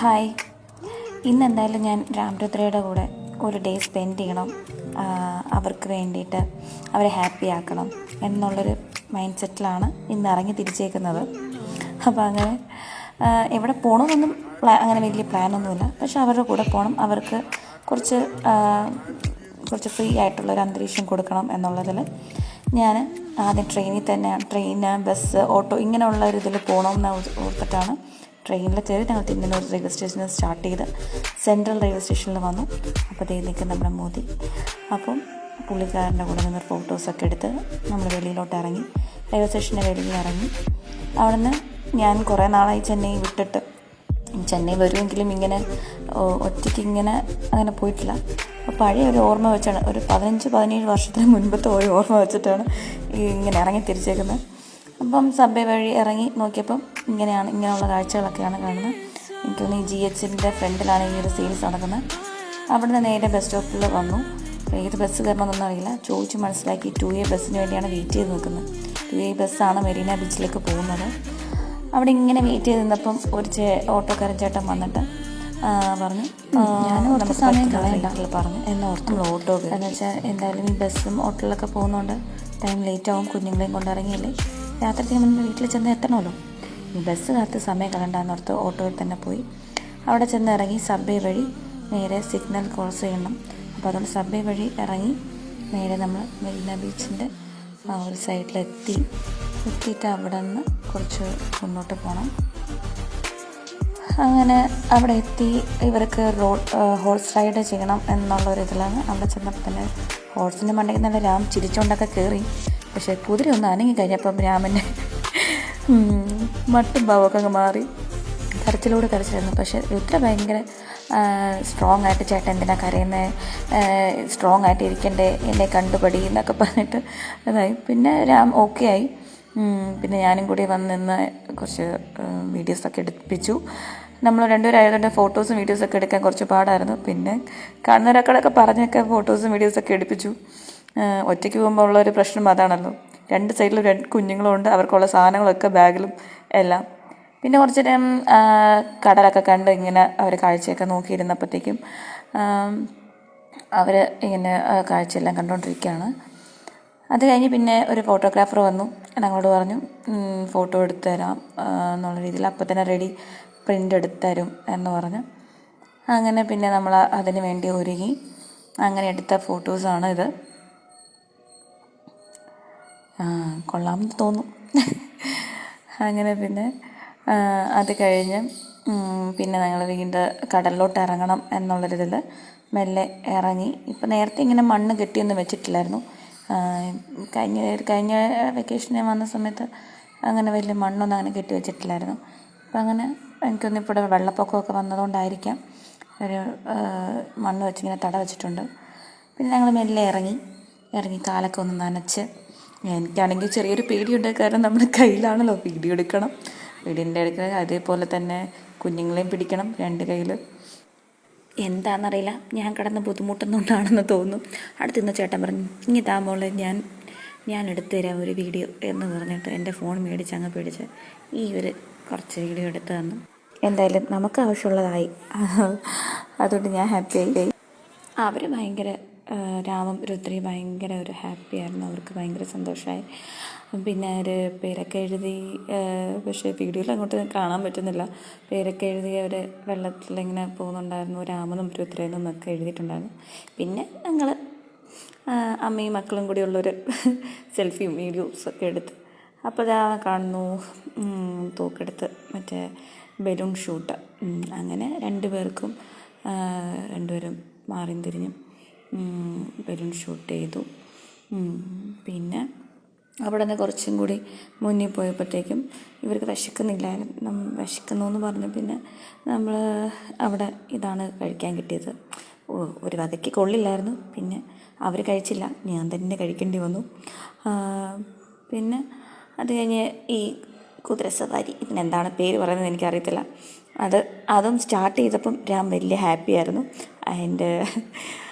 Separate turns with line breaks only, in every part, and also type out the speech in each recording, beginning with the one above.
Hi. ഇന്നെന്തായാലും ഞാൻ രാംരുദ്രയുടെ കൂടെ ഒരു ഡേ സ്പെൻഡ് ചെയ്യണം, അവർക്ക് വേണ്ടിയിട്ട് അവരെ ഹാപ്പി ആക്കണം എന്നുള്ളൊരു മൈൻഡ് സെറ്റിലാണ് ഇന്ന് ഇറങ്ങി തിരിച്ചേക്കുന്നത്. അപ്പോൾ അങ്ങനെ എവിടെ പോകണമെന്നൊന്നും അങ്ങനെ വലിയ പ്ലാനൊന്നുമില്ല. പക്ഷെ അവരുടെ കൂടെ പോകണം, അവർക്ക് കുറച്ച് ഫ്രീ ആയിട്ടുള്ളൊരു അന്തരീക്ഷം കൊടുക്കണം എന്നുള്ളതിൽ ഞാൻ ആദ്യം ട്രെയിന്, ബസ്, ഓട്ടോ ഇങ്ങനെയുള്ള ഒരു ഇതിൽ പോകണമെന്ന് ഓർത്തിട്ടാണ് ട്രെയിനിൽ കയറി ഞങ്ങൾ തിരുവനന്തപുരം റെയിൽവേ സ്റ്റേഷനിൽ സ്റ്റാർട്ട് ചെയ്ത് സെൻട്രൽ റെയിൽവേ സ്റ്റേഷനിൽ വന്നു. അപ്പോൾ നിൽക്കും നമ്മുടെ മോദി. അപ്പം പുള്ളിക്കാരൻ്റെ കൂടെ നിന്ന് ഫോട്ടോസൊക്കെ എടുത്ത് നമ്മൾ വെളിയിലോട്ട് ഇറങ്ങി, റെയിൽവേ സ്റ്റേഷൻ്റെ വെളിയിൽ ഇറങ്ങി. അവിടെ നിന്ന് ഞാൻ കുറേ നാളായി ചെന്നൈ വിട്ടിട്ട്. ചെന്നൈ വരുമെങ്കിലും ഇങ്ങനെ ഒറ്റയ്ക്ക് അങ്ങനെ പോയിട്ടില്ല. അപ്പോൾ പഴയ ഒരു ഓർമ്മ വെച്ചാണ്, ഒരു 15-17 വർഷത്തിന് മുൻപത്തെ ഒരു ഓർമ്മ വെച്ചിട്ടാണ് ഇങ്ങനെ ഇറങ്ങി തിരിച്ചേക്കുന്നത്. അപ്പം സബ്വേ വഴി ഇറങ്ങി നോക്കിയപ്പം ഇങ്ങനെയുള്ള കാഴ്ചകളൊക്കെയാണ് കാണുന്നത്. എനിക്ക് തോന്നുന്നു ഈ GHൻ്റെ ഫ്രണ്ടിലാണ് ഈ ഒരു സെയിൽസ് നടക്കുന്നത്. അവിടുന്ന് നേരെ ബസ് സ്റ്റോപ്പിൽ വന്നു. ഏത് ബസ് കയറണമെന്നൊന്നും അറിയില്ല. ചോദിച്ച് മനസ്സിലാക്കി 2A ബസ്സിന് വേണ്ടിയാണ് വെയിറ്റ് ചെയ്ത് നിൽക്കുന്നത്. 2A ബസ്സാണ് മെറീന ബീച്ചിലേക്ക് പോകുന്നത്. അവിടെ ഇങ്ങനെ വെയിറ്റ് ചെയ്ത് നിന്നപ്പം ഒരു ഓട്ടോക്കാരൻ ചേട്ടൻ വന്നിട്ട് പറഞ്ഞു, ഞാൻ കുറച്ച് സമയം കളയണ്ട പറഞ്ഞു എന്നോർത്ത് നമ്മൾ ഓട്ടോ കയറി. എന്ന് വെച്ചാൽ എന്തായാലും ഈ ബസ്സും ഓട്ടോയിലൊക്കെ പോകുന്നതുകൊണ്ട് ടൈം ലേറ്റ് ആവും, കുഞ്ഞുങ്ങളെയും കൊണ്ടിറങ്ങിയില്ലേ, രാത്രിക്ക് മുൻപ് വീട്ടിൽ ചെന്ന് എത്തണമല്ലോ, ഈ ബസ് കാത്ത് സമയം കളയണ്ടെന്നോർത്ത് ഓട്ടോയിൽ തന്നെ പോയി. അവിടെ ചെന്ന് ഇറങ്ങി സബ്വേ വഴി നേരെ സിഗ്നൽ ക്രോസ് ചെയ്യണം. അപ്പോൾ അതുകൊണ്ട് സബ്വേ വഴി ഇറങ്ങി നേരെ നമ്മൾ മെറീന ബീച്ചിൻ്റെ ആ ഒരു എത്തിയിട്ട് അവിടെ നിന്ന് കുറച്ച് മുന്നോട്ട് പോകണം. അങ്ങനെ അവിടെ എത്തി ഇവർക്ക് ഹോഴ്സ് റൈഡ് ചെയ്യണം എന്നുള്ളൊരിതിലാണ്. അവിടെ ചെന്നപ്പോൾ തന്നെ ഹോഴ്സിൻ്റെ മണ്ടയ്ക്ക് നല്ല രാം ചിരിച്ചുകൊണ്ടൊക്കെ കയറി. പക്ഷേ കുതിര ഒന്ന് അനങ്ങി കഴിഞ്ഞപ്പം രാമൻ്റെ മട്ടും ഭാവമൊക്കെ അങ്ങ് മാറി, കരച്ചിലായിരുന്നു. പക്ഷേ രുദ്ര ഭയങ്കര സ്ട്രോങ് ആയിട്ട്, ചേട്ടൻ എന്തിനാ കരയുന്നത്, സ്ട്രോങ് ആയിട്ട് ഇരിക്കണ്ടേ, എന്നെ കണ്ടുപടി എന്നൊക്കെ പറഞ്ഞിട്ട് ഇതായി. പിന്നെ രാം ഓക്കെ ആയി. പിന്നെ ഞാനും കൂടി വന്ന് നിന്ന് കുറച്ച് വീഡിയോസൊക്കെ എടുപ്പിച്ചു. നമ്മൾ രണ്ടുപേരായതുകൊണ്ട് ഫോട്ടോസും വീഡിയോസൊക്കെ എടുക്കാൻ കുറച്ച് പാടായിരുന്നു. പിന്നെ കാണുന്നവരൊക്കെ പറഞ്ഞൊക്കെ ഫോട്ടോസും വീഡിയോസൊക്കെ എടുപ്പിച്ചു. ഒറ്റയ്ക്ക് പോകുമ്പോൾ ഉള്ളൊരു പ്രശ്നം അതാണല്ലോ, 2 സൈഡിലും 2 കുഞ്ഞുങ്ങളും ഉണ്ട്, അവർക്കുള്ള സാധനങ്ങളൊക്കെ ബാഗിലും എല്ലാം. പിന്നെ കുറച്ച് നേരം കടലൊക്കെ കണ്ട് ഇങ്ങനെ അവർ കാഴ്ചയൊക്കെ നോക്കിയിരുന്നപ്പോഴത്തേക്കും അവർ ഇങ്ങനെ കാഴ്ചയെല്ലാം കണ്ടുകൊണ്ടിരിക്കുകയാണ്. അത് കഴിഞ്ഞ് പിന്നെ ഒരു ഫോട്ടോഗ്രാഫർ വന്നു, ഞങ്ങളോട് പറഞ്ഞു ഫോട്ടോ എടുത്തു തരാം എന്നുള്ള രീതിയിൽ. അപ്പം തന്നെ റെഡി, പ്രിൻ്റ് എടുത്തു തരും എന്ന് പറഞ്ഞു. അങ്ങനെ പിന്നെ നമ്മൾ അതിന് വേണ്ടി ഒരുങ്ങി. അങ്ങനെ എടുത്ത ഫോട്ടോസാണ് ഇത്. കൊള്ളാമെന്ന് തോന്നും. അങ്ങനെ പിന്നെ അത് കഴിഞ്ഞ് പിന്നെ ഞങ്ങൾ വീണ്ടും കടലിലോട്ട് ഇറങ്ങണം എന്നുള്ളൊരിതിൽ മെല്ലെ ഇറങ്ങി. ഇപ്പം നേരത്തെ ഇങ്ങനെ മണ്ണ് കെട്ടിയൊന്നും വെച്ചിട്ടില്ലായിരുന്നു. കഴിഞ്ഞ വെക്കേഷന് വന്ന സമയത്ത് അങ്ങനെ വലിയ മണ്ണൊന്നും അങ്ങനെ കെട്ടി വെച്ചിട്ടില്ലായിരുന്നു. അപ്പം അങ്ങനെ എനിക്കൊന്നും ഇപ്പോൾ ഇവിടെ വെള്ളപ്പൊക്കമൊക്കെ വന്നതുകൊണ്ടായിരിക്കാം ഒരു മണ്ണ് വെച്ചിങ്ങനെ തട വെച്ചിട്ടുണ്ട്. പിന്നെ ഞങ്ങൾ മെല്ലെ ഇറങ്ങി കാലൊക്കെ ഒന്ന് നനച്ച്. എനിക്കാണെങ്കിൽ ചെറിയൊരു പേടിയുണ്ട്, കാരണം നമ്മുടെ കയ്യിലാണല്ലോ വീഡിയോ എടുക്കണം, വീടിൻ്റെ എടുക്കുക, അതേപോലെ തന്നെ കുഞ്ഞുങ്ങളെയും പിടിക്കണം 2 കയ്യിൽ. എന്താണെന്നറിയില്ല, ഞാൻ കിടന്ന് ബുദ്ധിമുട്ടുന്നുണ്ടാണെന്ന് തോന്നുന്നു. അടുത്തുനിന്ന് ചേട്ടൻ പറഞ്ഞു, ഇനി താമോളെ ഞാൻ എടുത്തു തരാം ഒരു വീഡിയോ എന്ന് പറഞ്ഞിട്ട് എൻ്റെ ഫോൺ മേടിച്ച് അങ്ങ് പിടിച്ച് കുറച്ച് വീഡിയോ എടുത്തു തന്നു. എന്തായാലും നമുക്ക് ആവശ്യമുള്ളതായി, അതുകൊണ്ട് ഞാൻ ഹാപ്പിയായി. അവർ ഭയങ്കര രാമും രുദ്രയും ഭയങ്കര ഒരു ഹാപ്പി ആയിരുന്നു, അവർക്ക് ഭയങ്കര സന്തോഷമായി. പിന്നെ ഒരു പേരൊക്കെ എഴുതി, പക്ഷേ വീഡിയോയിൽ അങ്ങോട്ട് കാണാൻ പറ്റുന്നില്ല. പേരൊക്കെ എഴുതി അവർ വെള്ളത്തിലിങ്ങനെ പോകുന്നുണ്ടായിരുന്നു, രാമനും രുദ്രനും എന്നൊക്കെ എഴുതിയിട്ടുണ്ടായിരുന്നു. പിന്നെ ഞങ്ങൾ അമ്മയും മക്കളും കൂടിയുള്ളൊരു സെൽഫിയും വീഡിയോസൊക്കെ എടുത്ത്. അപ്പോൾ ഇതാ കാണുന്നു തോക്കെടുത്ത് മറ്റേ ബലൂൺ ഷൂട്ട്. അങ്ങനെ 2 പേർക്കും 2 പേരും മാറിയും തിരിഞ്ഞും ബലൂൺ ഷൂട്ട് ചെയ്തു. പിന്നെ അവിടെ നിന്ന് കുറച്ചും കൂടി മുന്നിൽ പോയപ്പോഴത്തേക്കും ഇവർക്ക് വിശക്കുന്നു എന്ന് പറഞ്ഞു. പിന്നെ നമ്മൾ അവിടെ ഇതാണ് കഴിക്കാൻ കിട്ടിയത്. ഒരു വകയ്ക്ക് കൊള്ളില്ലായിരുന്നു. പിന്നെ അവർ കഴിച്ചില്ല, ഞാൻ തന്നെ കഴിക്കേണ്ടി വന്നു. പിന്നെ അത് കഴിഞ്ഞ് ഈ കുതിരസവാരി, ഇതിനെന്താണ് പേര് പറയുന്നത് എനിക്കറിയത്തില്ല, അതും സ്റ്റാർട്ട് ചെയ്തപ്പം ഞാൻ വലിയ ഹാപ്പി ആയിരുന്നു. അതിൻ്റെ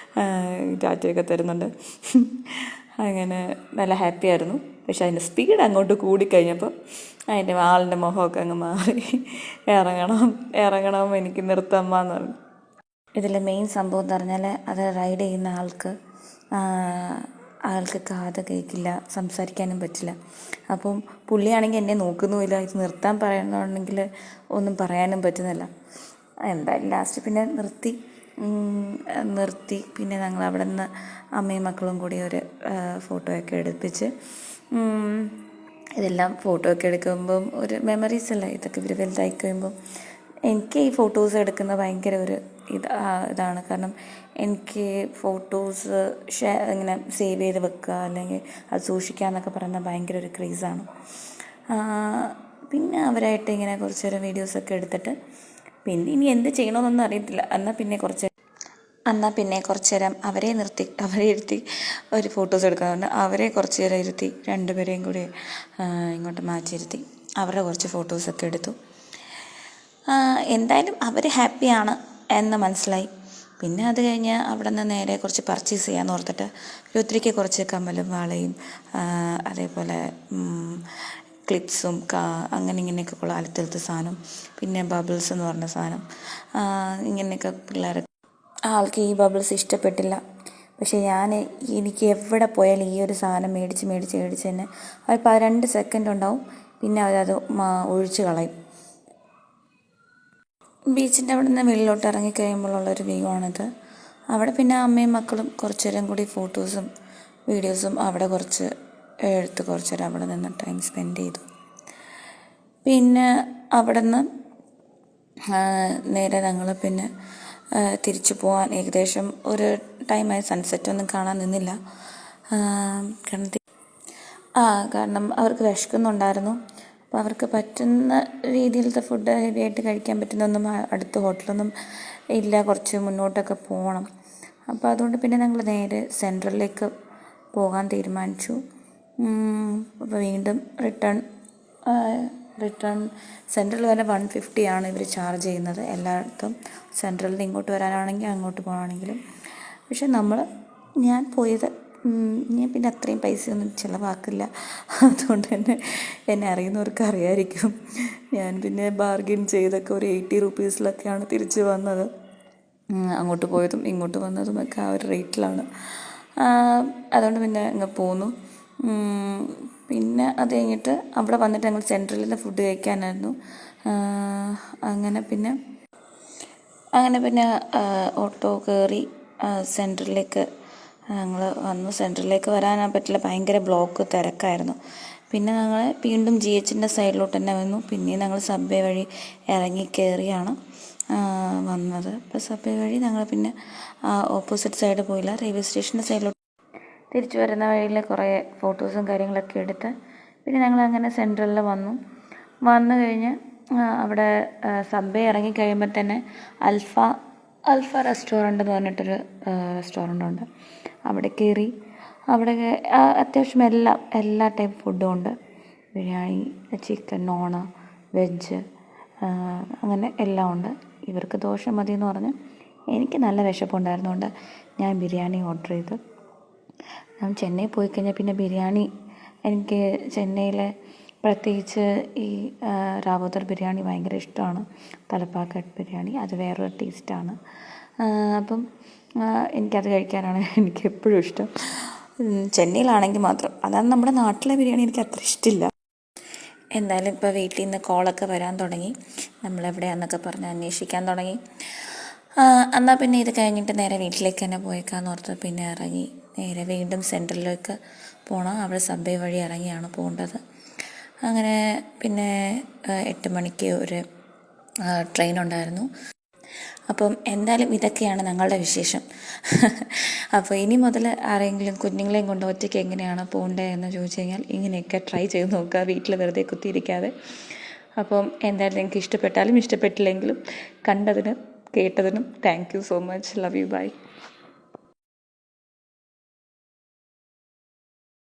ടാറ്റയൊക്കെ തരുന്നുണ്ട്. അങ്ങനെ നല്ല ഹാപ്പി ആയിരുന്നു. പക്ഷെ അതിൻ്റെ സ്പീഡ് അങ്ങോട്ട് കൂടിക്കഴിഞ്ഞപ്പോൾ അതിൻ്റെ ആളിൻ്റെ മുഖമൊക്കെ അങ്ങ് മാറി. ഇറങ്ങണം എനിക്ക് നിർത്തമ്മ എന്ന് പറഞ്ഞു. ഇതിൽ മെയിൻ സംഭവം എന്ന് പറഞ്ഞാൽ അത് റൈഡ് ചെയ്യുന്ന ആൾക്ക് കാത് കേൾക്കില്ല, സംസാരിക്കാനും പറ്റില്ല. അപ്പം പുള്ളിയാണെങ്കിൽ എന്നെ നോക്കുന്നുമില്ല, ഇത് നിർത്താൻ പറയുന്നുണ്ടെങ്കിൽ ഒന്നും പറയാനും പറ്റുന്നില്ല. എന്തായാലും ലാസ്റ്റ് പിന്നെ നിർത്തി. പിന്നെ ഞങ്ങൾ അവിടെ നിന്ന് അമ്മയും മക്കളും കൂടി ഒരു ഫോട്ടോയൊക്കെ എടുപ്പിച്ച്, ഇതെല്ലാം ഫോട്ടോ ഒക്കെ എടുക്കുമ്പം ഒരു മെമ്മറീസ് അല്ല ഇതൊക്കെ. ഇവർ വലുതായി കഴിയുമ്പം എനിക്ക് ഈ ഫോട്ടോസ് എടുക്കുന്നത് ഭയങ്കര ഒരു ഇതാണ്. കാരണം എനിക്ക് ഫോട്ടോസ് ഇങ്ങനെ സേവ് ചെയ്ത് വെക്കുക അല്ലെങ്കിൽ അത് സൂക്ഷിക്കുക എന്നൊക്കെ പറയുന്നത് ഭയങ്കര ഒരു ക്രേസാണ്. പിന്നെ അവരായിട്ട് ഇങ്ങനെ കുറച്ച് നേരം വീഡിയോസൊക്കെ എടുത്തിട്ട് പിന്നെ ഇനി എന്ത് ചെയ്യണമെന്നൊന്നും അറിയത്തില്ല. എന്നാൽ പിന്നെ കുറച്ച് നേരം അവരെ ഇരുത്തി ഒരു ഫോട്ടോസ് എടുക്കാറുണ്ട്. അവരെ കുറച്ച് നേരം ഇരുത്തി രണ്ടുപേരെയും കൂടി ഇങ്ങോട്ട് മാറ്റിയിരുത്തി അവരുടെ കുറച്ച് ഫോട്ടോസൊക്കെ എടുത്തു. എന്തായാലും അവർ ഹാപ്പിയാണ് എന്ന് മനസ്സിലായി. പിന്നെ അത് കഴിഞ്ഞ് അവിടെ നിന്ന് നേരെ കുറച്ച് പർച്ചേസ് ചെയ്യാമെന്ന് ഓർത്തിട്ട് രുദ്രയ്ക്ക് കുറച്ച് കമ്മലും വളയും അതേപോലെ ക്ലിപ്സും അങ്ങനെ ഇങ്ങനെയൊക്കെ ഉള്ള അലത്തിലത്തെ സാധനം, പിന്നെ ബബിൾസ് എന്ന് പറഞ്ഞ സാധനം, ഇങ്ങനെയൊക്കെ ആൾക്ക് ഈ ബബിൾസ് ഇഷ്ടപ്പെട്ടില്ല. പക്ഷേ എനിക്ക് എവിടെ പോയാലും ഈ ഒരു സാധനം മേടിച്ച് തന്നെ അതിപ്പോൾ 2 സെക്കൻഡ് ഉണ്ടാവും, പിന്നെ അവരത് ഒഴിച്ച് കളയും. ബീച്ചിൻ്റെ അവിടെ നിന്ന് വെളിയിലോട്ട് ഇറങ്ങിക്കഴിയുമ്പോഴുള്ളൊരു വ്യൂ ആണിത്. അവിടെ പിന്നെ അമ്മയും മക്കളും കുറച്ച് നേരം കൂടി ഫോട്ടോസും വീഡിയോസും അവിടെ കുറച്ച് നേരം അവിടെ നിന്ന് ടൈം സ്പെൻഡ് ചെയ്തു. പിന്നെ അവിടെ നിന്ന് നേരെ ഞങ്ങൾ പിന്നെ തിരിച്ചു പോകാൻ ഏകദേശം ഒരു ടൈമായി. സൺസെറ്റൊന്നും കാണാൻ നിന്നില്ല. കാരണം അവർക്ക് വിശക്കുന്നുണ്ടായിരുന്നു. അപ്പോൾ അവർക്ക് പറ്റുന്ന രീതിയിലത്തെ ഫുഡ് ഹെവി ആയിട്ട് കഴിക്കാൻ പറ്റുന്നൊന്നും അടുത്ത ഹോട്ടലൊന്നും ഇല്ല, കുറച്ച് മുന്നോട്ടൊക്കെ പോകണം. അപ്പോൾ അതുകൊണ്ട് പിന്നെ ഞങ്ങൾ നേരെ സെൻട്രലിലേക്ക് പോകാൻ തീരുമാനിച്ചു. അപ്പോൾ വീണ്ടും റിട്ടേൺ സെൻട്രൽ വരെ 150 ആണ് ഇവർ ചാർജ് ചെയ്യുന്നത് എല്ലായിടത്തും. സെൻട്രലിൽ നിന്ന് ഇങ്ങോട്ട് വരാനാണെങ്കിൽ അങ്ങോട്ട് പോകണമെങ്കിലും. പക്ഷെ ഞാൻ പോയത് ഞാൻ പിന്നെ അത്രയും പൈസയൊന്നും ചിലവാക്കില്ല. അതുകൊണ്ട് തന്നെ എന്നെ അറിയുന്നവർക്ക് അറിയാമായിരിക്കും. ഞാൻ പിന്നെ ബാർഗെയിൻ ചെയ്തൊക്കെ ഒരു 80 രൂപീസിലൊക്കെയാണ് തിരിച്ച് വന്നത്. അങ്ങോട്ട് പോയതും ഇങ്ങോട്ട് വന്നതുമൊക്കെ ആ ഒരു റേറ്റിലാണ്. അതുകൊണ്ട് പിന്നെ അങ്ങ് പോന്നു. പിന്നെ അത് കഴിഞ്ഞിട്ട് അവിടെ വന്നിട്ട് ഞങ്ങൾ സെൻട്രലിൽ നിന്ന് ഫുഡ് കഴിക്കാനായിരുന്നു. അങ്ങനെ പിന്നെ ഓട്ടോ കയറി സെൻട്രലിലേക്ക് ഞങ്ങൾ വന്നു. സെൻട്രലിലേക്ക് വരാൻ പറ്റില്ല, ഭയങ്കര തിരക്കായിരുന്നു. പിന്നെ ഞങ്ങൾ വീണ്ടും GHൻ്റെ സൈഡിലോട്ട് തന്നെ വന്നു. പിന്നെയും ഞങ്ങൾ സബ്വേ വഴി ഇറങ്ങി കയറിയാണ് വന്നത്. അപ്പോൾ സബ്വേ വഴി ഞങ്ങൾ പിന്നെ ഓപ്പോസിറ്റ് സൈഡ് പോയില്ല, റെയിൽവേ സ്റ്റേഷൻ്റെ സൈഡിലോട്ട് തിരിച്ചു വരുന്ന വഴിയിൽ കുറേ ഫോട്ടോസും കാര്യങ്ങളൊക്കെ എടുത്ത് പിന്നെ ഞങ്ങൾ അങ്ങനെ സെൻട്രലിൽ വന്നു കഴിഞ്ഞ് അവിടെ സബ്വേ ഇറങ്ങി കഴിയുമ്പോൾ തന്നെ അൽഫ റെസ്റ്റോറൻ്റ് എന്ന് പറഞ്ഞിട്ടൊരു റെസ്റ്റോറൻ്റ് ഉണ്ട്. അവിടെ കയറി. അവിടെ അത്യാവശ്യം എല്ലാ ടൈപ്പ് ഫുഡും ഉണ്ട്. ബിരിയാണി, ചിക്കൻ, നോണ്, വെജ്, അങ്ങനെ എല്ലാം ഉണ്ട്. ഇവർക്ക് ദോശ മതി എന്ന് പറഞ്ഞ് എനിക്ക് നല്ല വിശപ്പുണ്ടായിരുന്നുകൊണ്ട് ഞാൻ ബിരിയാണി ഓർഡർ ചെയ്തു. ഞാൻ ചെന്നൈ പോയി കഴിഞ്ഞാൽ പിന്നെ ബിരിയാണി എനിക്ക് ചെന്നൈയിലെ പ്രത്യേകിച്ച് ഈ റാവുത്തർ ബിരിയാണി ഭയങ്കര ഇഷ്ടമാണ്. തലപ്പാക്കട്ട് ബിരിയാണി അത് വേറൊരു ടേസ്റ്റാണ്. അപ്പം എനിക്കത് കഴിക്കാനാണ് എനിക്ക് എപ്പോഴും ഇഷ്ടം. ചെന്നൈയിലാണെങ്കിൽ മാത്രം. അതാണ് നമ്മുടെ നാട്ടിലെ ബിരിയാണി എനിക്ക് അത്ര ഇഷ്ടമില്ല. എന്തായാലും ഇപ്പോൾ വീട്ടിൽ നിന്ന് കോളൊക്കെ വരാൻ തുടങ്ങി. നമ്മളെവിടെയാണെന്നൊക്കെ പറഞ്ഞ് അന്വേഷിക്കാൻ തുടങ്ങി. എന്നാൽ പിന്നെ ഇത് കഴിഞ്ഞിട്ട് നേരെ വീട്ടിലേക്ക് തന്നെ പോയേക്കാന്ന് ഓർത്ത് പിന്നെ ഇറങ്ങി നേരെ വീണ്ടും സെൻട്രലിലേക്ക് പോകണം. അവിടെ സബ്വേ വഴി ഇറങ്ങിയാണ് പോകേണ്ടത്. അങ്ങനെ പിന്നെ 8 മണിക്ക് ഒരു ട്രെയിൻ ഉണ്ടായിരുന്നു. അപ്പം എന്തായാലും ഇതൊക്കെയാണ് ഞങ്ങളുടെ വിശേഷം. അപ്പോൾ ഇനി മുതൽ ആരെങ്കിലും കുഞ്ഞുങ്ങളെയും കൊണ്ട് ഒറ്റയ്ക്ക് എങ്ങനെയാണ് പോകേണ്ടത് എന്ന് ചോദിച്ചു കഴിഞ്ഞാൽ ഇങ്ങനെയൊക്കെ ട്രൈ ചെയ്ത് നോക്കുക, വീട്ടിൽ വെറുതെ കുത്തിയിരിക്കാതെ. അപ്പം എന്തായാലും നിങ്ങൾക്ക് ഇഷ്ടപ്പെട്ടാലും ഇഷ്ടപ്പെട്ടില്ലെങ്കിലും കണ്ടതിനും കേട്ടതിനും thank you so much. Love you. By.